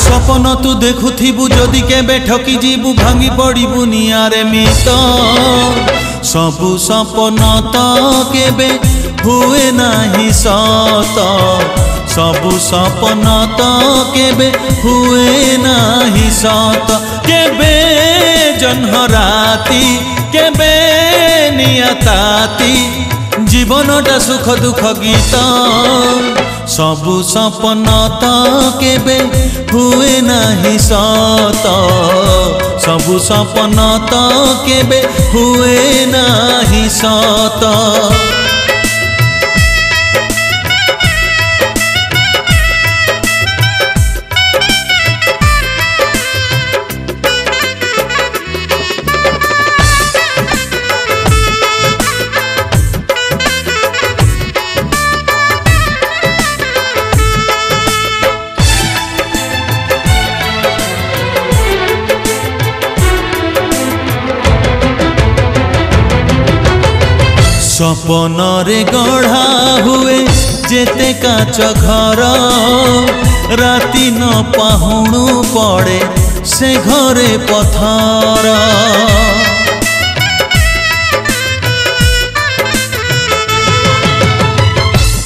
सपन तू देखुथिबु जदि केबे ठकी जीबु भांगी पड़िबु नियारे मित सबु सपन तो केबे हुए नाही सत सबु सपन तो केबे हुए नाही सत केबे जन्ह राती केबे नियताती जीवनटा सुख दुख गीत सबु सपन तो केबे हुए नाही सत सबु सपन तो केबे हुए नाही सत। सपन रे गढ़ा हुए जेते काच घर राति न पाहुणु पड़े से घरे पथर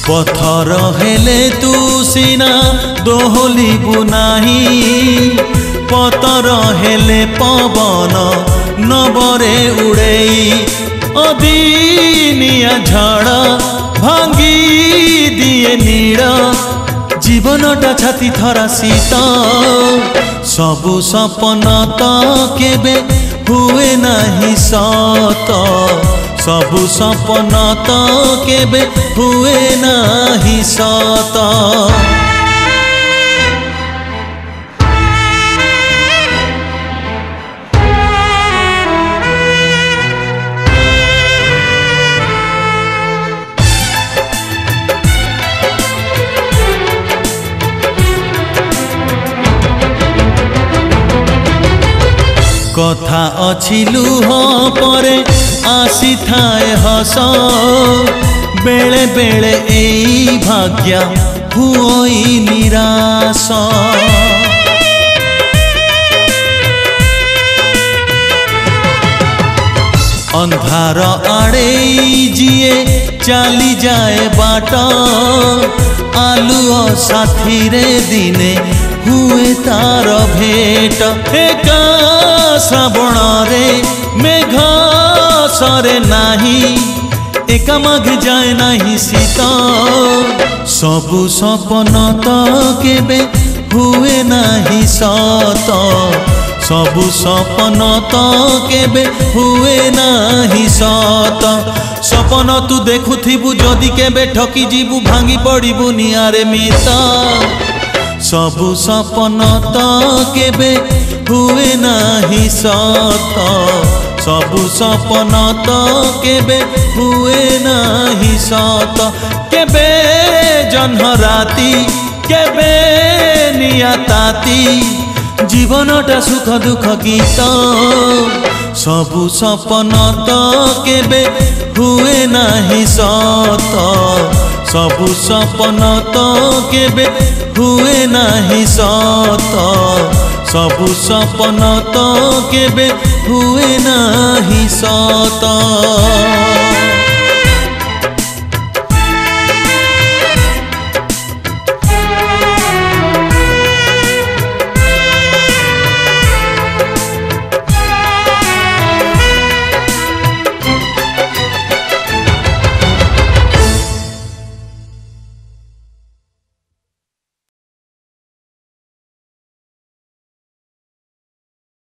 पथर हेले तू सीना दोहलिबु नाही पतर हेले पवन नबरे उड़ेई अदिनिया झाड़ भांगी दिए नीड़ जीवनटा छाती थरा शीत सबु सपन तो केबे हुए नाही सत सबु सपन तो केबे हुए नाही सत। कथा अछि लुह परे आसी थाए हस बेले बेले एई भाग्या हुई निराश अंधार आड़े जिए चली जाए बाट आलुओ साथी रे दिने हुए तार भेट एका श्रावण रे मेघ सरे नाही एका माघ जाए नाही शीत सबु सपन तो केबे हुए नाही सत सबु सपन तो केबे हुए नाही सत सपन तू देखुथिबु जदि केबे ठकी जीबु भांगी पड़िबु नियारे मित सबु सपन तो केबे हुए नाही सत सबु सपन तो केबे हुए नाही सत केबे जन्ह राती केबे नियताती जीवनटा सुख दुख गीत सबु सपन तो केबे हुए नाही सत सबु सपन तो केबे हुए नाही सत सबु सपन तो केबे हुए नाही सत।